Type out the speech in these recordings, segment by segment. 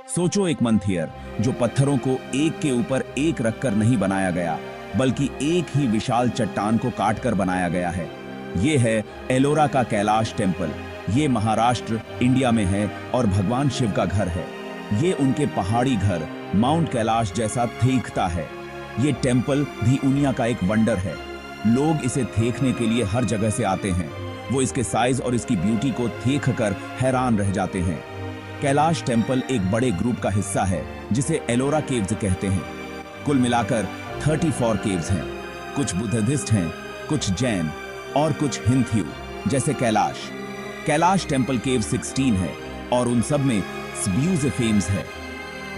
सोचो एक मंदिर जो पत्थरों को एक के ऊपर एक रखकर नहीं बनाया गया, बल्कि एक ही विशाल चट्टान को काटकर बनाया गया है। ये है एलोरा का कैलाश टेम्पल। ये महाराष्ट्र, इंडिया में है और भगवान शिव का घर है। ये उनके पहाड़ी घर माउंट कैलाश जैसा देखता है। ये टेम्पल धिउनिया का एक वंडर है। लोग इसे देखने के लिए हर जगह से आते हैं। वो इसके साइज और इसकी ब्यूटी को देखकर हैरान रह जाते हैं। कैलाश टेम्पल एक बड़े ग्रुप का हिस्सा है जिसे एलोरा केव्स कहते हैं। कुल मिलाकर 34 केव्स हैं। कुछ बुद्धिस्ट हैं, कुछ जैन और कुछ हिंदू जैसे कैलाश। कैलाश टेम्पल केव 16 है और उन सब में फेम्स है।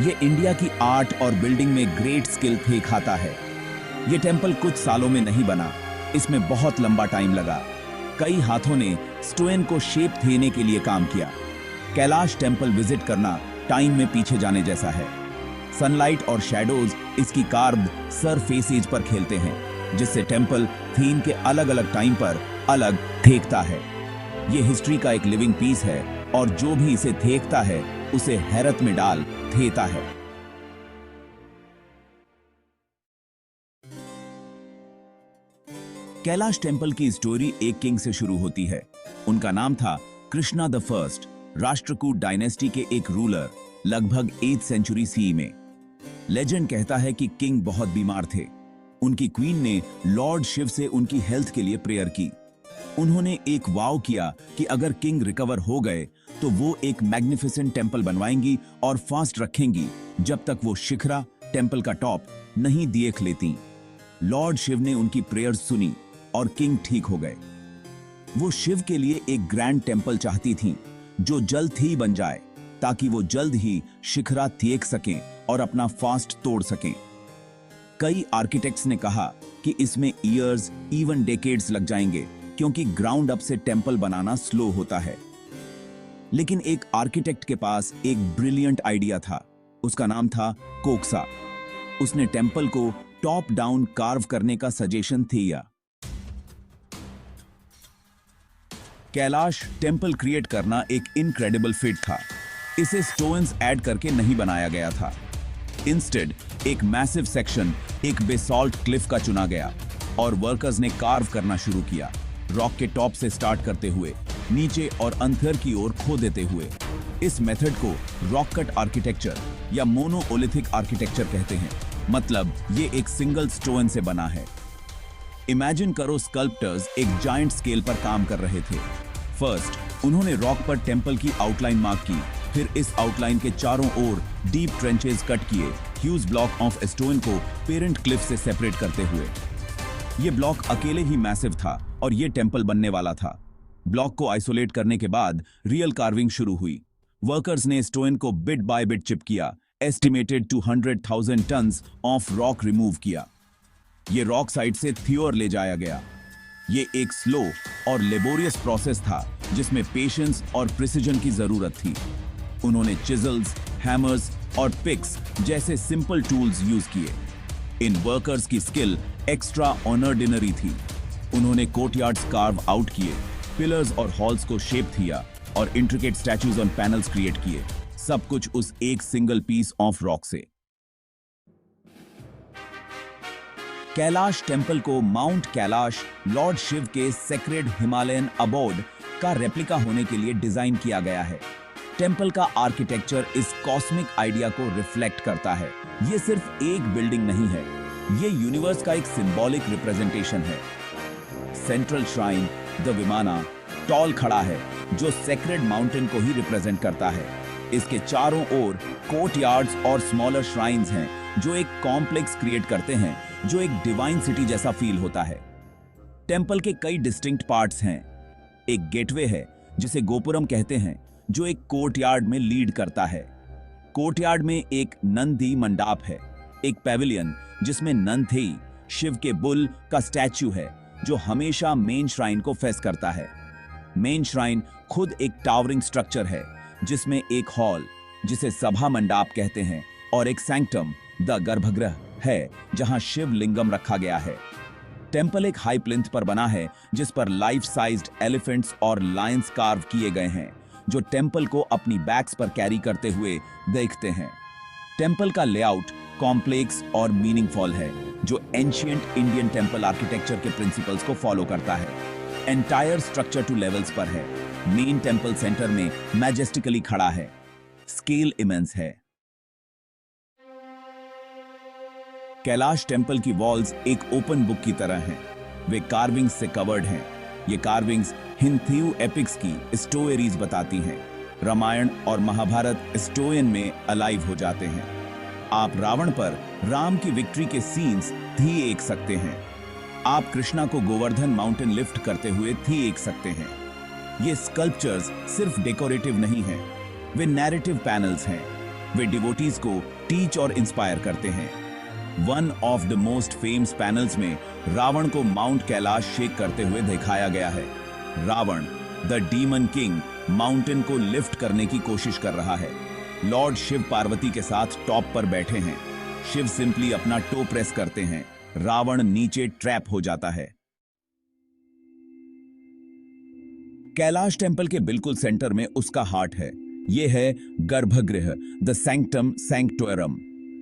ये इंडिया की आर्ट और बिल्डिंग में ग्रेट स्किल दिखाता है। ये टेम्पल कुछ सालों में नहीं बना, इसमें बहुत लंबा टाइम लगा। कई हाथों ने स्टोन को शेप देने के लिए काम किया। कैलाश टेम्पल विजिट करना टाइम में पीछे जाने जैसा है। सनलाइट और शैडोज इसकी कार्व्ड सरफेसेज पर खेलते हैं, जिससे टेम्पल थीम के अलग अलग टाइम पर अलग देखता है। ये हिस्ट्री का एक लिविंग पीस है और जो भी इसे देखता है उसे हैरत में डाल देता है। कैलाश टेम्पल की स्टोरी एक किंग से शुरू होती है। उनका नाम था Krishna the first, Rashtrakuta dynasty के एक रूलर, लगभग 8th सेंचुरी सी में। लेजेंड कहता है कि किंग बहुत बीमार थे। उनकी क्वीन ने लॉर्ड शिव से उनकी हेल्थ के लिए प्रेयर की। उन्होंने एक वाव किया कि अगर किंग रिकवर हो गए तो वो एक मैग्निफिसेंट टेम्पल बनवाएंगी और फास्ट रखेंगी जब तक वो शिखरा टेम्पल का टॉप नहीं देख लेती। लॉर्ड शिव ने उनकी प्रेयर सुनी और किंग ठीक हो गए। वो शिव के लिए एक ग्रैंड टेम्पल चाहती थीं, जो जल्द ही बन जाए, ताकि वो जल्द ही शिखरा देख सकें और अपना फास्ट तोड़ सकें। कई आर्किटेक्ट्स ने कहा कि इसमें ईयर्स, इवन डेकेड्स लग जाएंगे, क्योंकि ग्राउंड अप से टेम्पल बनाना स्लो होता है। लेकिन एक आर्किटेक्ट के पास एक ब्रिलियंट आइडिया था। उसका नाम था कोक्सा। उसने टेम्पल को टॉप डाउन कार्व करने का सजेशन दिया। कैलाश टेम्पल क्रिएट करना एक इनक्रेडिबल फीट था। इसे स्टोन्स ऐड करके नहीं बनाया गया था। इंस्टेड एक मैसिव सेक्शन एक बेसॉल्ट क्लिफ का चुना गया और वर्कर्स ने कार्व करना शुरू किया, रॉक के टॉप से स्टार्ट करते हुए नीचे और अंदर की ओर खो देते हुए। इस मेथड को रॉक कट आर्किटेक्चर या मोनोलिथिक आर्किटेक्चर कहते हैं। मतलब ये एक सिंगल स्टोन से बना है। इमेजिन करो, स्कल्प्टर्स एक जायंट स्केल पर काम कर रहे थे। फर्स्ट उन्होंने रॉक पर टेम्पल की आउटलाइन मार्क की, फिर इस आउटलाइन के चारों ओर डीप ट्रेंचेस कट किए, ह्यूज ब्लॉक ऑफ स्टोन को पेरेंट क्लिफ से सेपरेट करते हुए। ये ब्लॉक अकेले ही मैसिव था और ये टेम्पल बनने वाला था। ब्लॉक को आइसोलेट करने के बाद रियल कार्विंग शुरू हुई। वर्कर्स ने स्टोन को बिट बाय बिट चिप किया। Estimated 200,000 tons of rock remove किया। ये रॉक साइड से थियोर ले जाया गया। ये एक स्लो और लेबोरियस प्रोसेस था जिसमें पेशेंस और प्रिसिजन की जरूरत थी। उन्होंने चिजल्स, हैमर्स और पिक्स जैसे सिंपल टूल्स यूज किए। इन वर्कर्स की स्किल एक्स्ट्रा ऑर्डिनरी थी। उन्होंने कोर्टयार्ड्स कार्व आउट किए, पिलर्स और हॉल्स को शेप दिया और intricate statues on panels create किए, सब कुछ उस एक सिंगल पीस ऑफ रॉक से। कैलाश टेम्पल को माउंट कैलाश, लॉर्ड शिव के सेक्रेड हिमालयन अबोर्ड का रेप्लिका होने के लिए डिजाइन किया गया है। टेम्पल का आर्किटेक्चर इस कॉस्मिक आइडिया को रिफ्लेक्ट करता है। ये सिर्फ एक बिल्डिंग नहीं है, ये यूनिवर्स का एक सिंबॉलिक रिप्रेजेंटेशन है। सेंट्रल श्राइन द विमाना टॉल खड़ा है, जो सेक्रेड माउंटेन को ही रिप्रेजेंट करता है। इसके चारों ओर कोर्टयार्ड्स और स्मॉलर श्राइन्स हैं, जो एक कॉम्प्लेक्स क्रिएट करते हैं, जो एक डिवाइन सिटी जैसा फील होता है। टेम्पल के कई डिस्टिंक्ट पार्ट्स हैं। एक गेटवे है जिसे गोपुरम कहते हैं, जो एक कोर्टयार्ड में लीड करता है। कोर्टयार्ड में एक नंदी मंडाप है, एक पैविलियन जिसमें नंदी, शिव के बुल का स्टैच्यू है, जो हमेशा मेन श्राइन को फेस करता है। मेन श्राइन खुद एक टावरिंग स्ट्रक्चर है, जिसमें एक हॉल, जिसे सभा मंडाप कहते हैं, और एक सैंक्टम द गर्भगृह है, जहां शिव लिंगम रखा गया है। टेम्पल एक हाई प्लिंथ पर बना है, जिस पर लाइफ साइज्ड एलिफेंट्स और लायंस कार्व किए गए हैं। जो टेंपल को अपनी बैक्स पर कैरी करते हुए देखते हैं। टेंपल का लेआउट कॉम्प्लेक्स और मीनिंगफुल है, जो एंशिएंट इंडियन टेंपल आर्किटेक्चर के प्रिंसिपल्स को फॉलो करता है। एंटायर स्ट्रक्चर 2 लेवल्स पर है। मेन टेंपल सेंटर में मैजेस्टिकली खड़ा है। स्केल इमेंस है। कैलाश टेंपल की वॉल्स एक ओपन बुक की तरह हैं। वे कार्विंग्स से कवर्ड हैं। ये कार्विंग्स हिंदू एपिक्स की स्टोरीज बताती हैं। रामायण और महाभारत स्टोरियन में अलाइव हो जाते हैं। आप रावण पर राम की विक्ट्री के सीन्स भी देख सकते हैं। आप कृष्णा को गोवर्धन माउंटेन लिफ्ट करते हुए भी देख सकते हैं। ये स्कल्पचर्स सिर्फ डेकोरेटिव नहीं हैं, वे नैरेटिव पैनल्स हैं। वे डिवोटीज को टीच और इंस्पायर करते हैं। One of the most famous panels में रावण को माउंट कैलाश शेक करते हुए दिखाया गया है। Ravana the demon king mountain को लिफ्ट करने की कोशिश कर रहा है। लॉर्ड शिव पार्वती के साथ टॉप पर बैठे हैं। शिव सिंपली अपना टो प्रेस करते हैं। रावण नीचे ट्रैप हो जाता है। कैलाश टेंपल के बिल्कुल सेंटर में उसका हार्ट है। यह है गर्भगृह, द सैंक्टम सैंक्टोरम।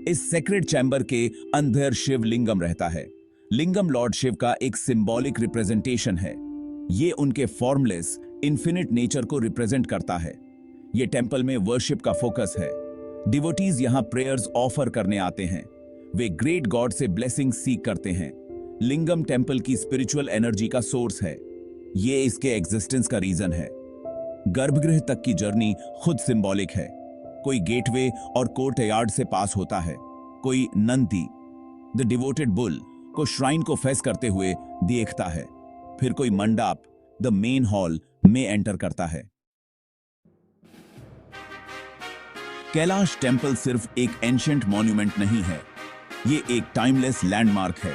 इस सेक्रेड चैम्बर के अंदर शिव लिंगम रहता है। लिंगम लॉर्ड शिव का एक सिंबॉलिक रिप्रेजेंटेशन है। ये उनके फॉर्मलेस इन्फिनिट नेचर को रिप्रेजेंट करता है। ये टेंपल में वर्शिप का फोकस है। डिवोटीज यहां प्रेयर्स ऑफर करने आते हैं। वे ग्रेट गॉड से ब्लेसिंग सीख करते हैं। लिंगम टेंपल की स्पिरिचुअल एनर्जी का सोर्स है। ये इसके एग्जिस्टेंस का रीजन है। गर्भगृह तक की जर्नी खुद सिंबॉलिक है। कोई गेटवे और कोर्टयार्ड से पास होता है। कोई नंदी द डिवोटेड बुल को श्राइन को फेस करते हुए देखता है। फिर कोई मंडप द मेन हॉल में एंटर करता है। कैलाश टेंपल सिर्फ एक एंशिएंट मॉन्यूमेंट नहीं है, ये एक टाइमलेस लैंडमार्क है।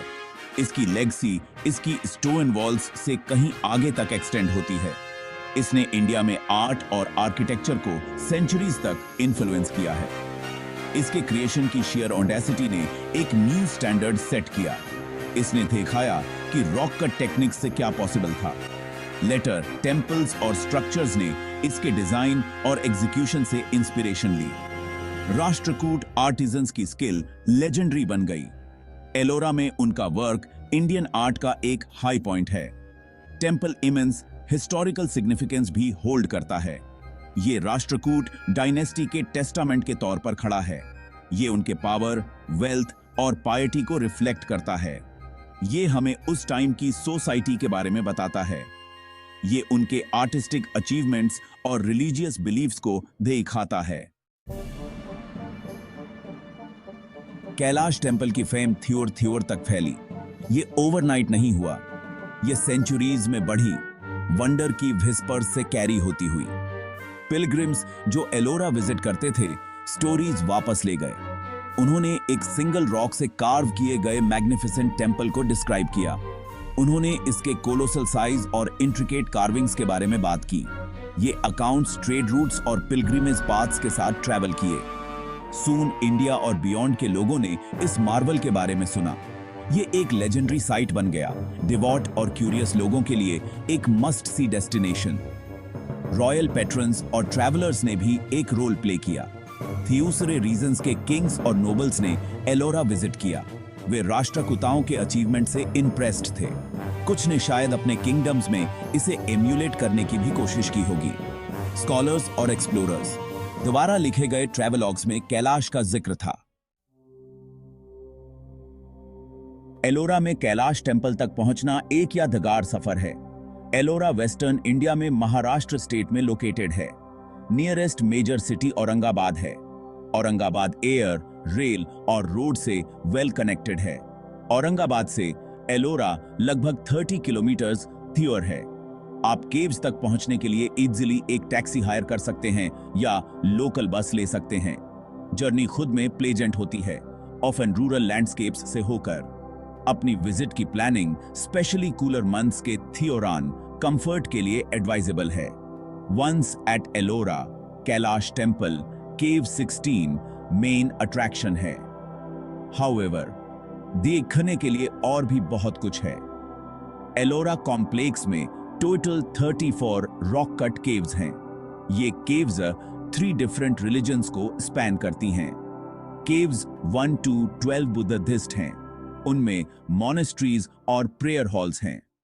इसकी लेगेसी इसकी स्टोन वॉल्स से कहीं आगे तक एक्सटेंड होती है। इसने इंडिया में आर्ट और आर्किटेक्चर को सेंचुरीज तक इन्फ्लुएंस किया है। इसके क्रिएशन की शेयर ऑडेसिटी ने एक न्यू स्टैंडर्ड सेट किया। इसने दिखाया कि रॉक कट टेक्निक से क्या पॉसिबल था। लेटर टेंपल्स और स्ट्रक्चर्स ने इसके डिजाइन और एग्जीक्यूशन से इंस्पिरेशन ली। राष्ट्रकूट आर्टिजन्स की स्किल लेजेंडरी बन गई। एलोरा में उनका वर्क इंडियन आर्ट का एक हाई पॉइंट है। टेंपल इमेंस हिस्टोरिकल सिग्निफिकेंस भी होल्ड करता है। ये राष्ट्रकूट डायनेस्टी के टेस्टामेंट के तौर पर खड़ा है। ये उनके पावर, वेल्थ और पायटी को रिफ्लेक्ट करता है। ये हमें उस टाइम की सोसाइटी के बारे में बताता है। ये उनके आर्टिस्टिक अचीवमेंट्स और रिलीजियस बिलीफ्स को दिखाता है। कैलाश टेंपल की फेम थ्योर तक फैली। ये ओवरनाइट नहीं हुआ, ये सेंचुरीज में बढ़ी, वंडर की व्हिस्पर्स से कैरी होती हुई। पिलग्रिम्स जो एलोरा विजिट करते थे, स्टोरीज वापस ले गए। उन्होंने एक सिंगल रॉक से कार्व किए गए मैग्निफिसेंट टेंपल को डिस्क्राइब किया। उन्होंने इसके कोलोसल साइज और इंट्रिकेट कार्विंग्स के बारे में बात की। ये अकाउंट्स ट्रेड रूट्स और पिलग्रिमेज पाथ्स के साथ ट्रैवल किए। सून इंडिया और बियॉन्ड के लोगों ने इस मार्वल के बारे में सुना। ये एक लेजेंडरी साइट बन गया, डिवॉट और क्यूरियस लोगों के लिए एक must see destination. Royal patrons और ट्रैवलर्स ने भी एक रोल प्ले किया। दूसरे रीजन्स के किंग्स और नोबल्स ने एलोरा विजिट किया। वे राष्ट्रकूटाओं के अचीवमेंट से इम्प्रेस्ड थे। कुछ ने शायद अपने किंगडम्स में इसे एम्यूलेट करने की भी कोशिश की होगी। स्कॉलर्स और एक्सप्लोरर्स दोबारा लिखे गए ट्रैवलॉग्स में कैलाश का जिक्र था। एलोरा में कैलाश टेंपल तक पहुंचना एक यादगार सफर है। एलोरा वेस्टर्न इंडिया में महाराष्ट्र स्टेट में लोकेटेड है। नियरेस्ट मेजर सिटी औरंगाबाद है। औरंगाबाद एयर, रेल और रोड से वेल कनेक्टेड है। औरंगाबाद से एलोरा लगभग 30 किलोमीटर्स दूर है। आप केव्स तक पहुंचने के लिए इजीली एक टैक्सी हायर कर सकते हैं या लोकल बस ले सकते हैं। जर्नी खुद में प्लेजेंट होती है, ऑफन रूरल लैंडस्केप्स से होकर। अपनी विजिट की प्लानिंग स्पेशली कूलर मंथ्स के थियोरान कंफर्ट के लिए एडवाइजेबल है। Once at Ellora, Kailash temple cave 16 main attraction है। हाउएवर, देखने के लिए और भी बहुत कुछ है। एलोरा कॉम्प्लेक्स में टोटल 34 रॉक कट केव्स हैं। ये केव्स 3 डिफरेंट रिलीजन्स को स्पैन करती हैं। केव्स 1 to 12 बुद्धिस्ट हैं। उनमें मॉनेस्ट्रीज और प्रेयर हॉल्स हैं।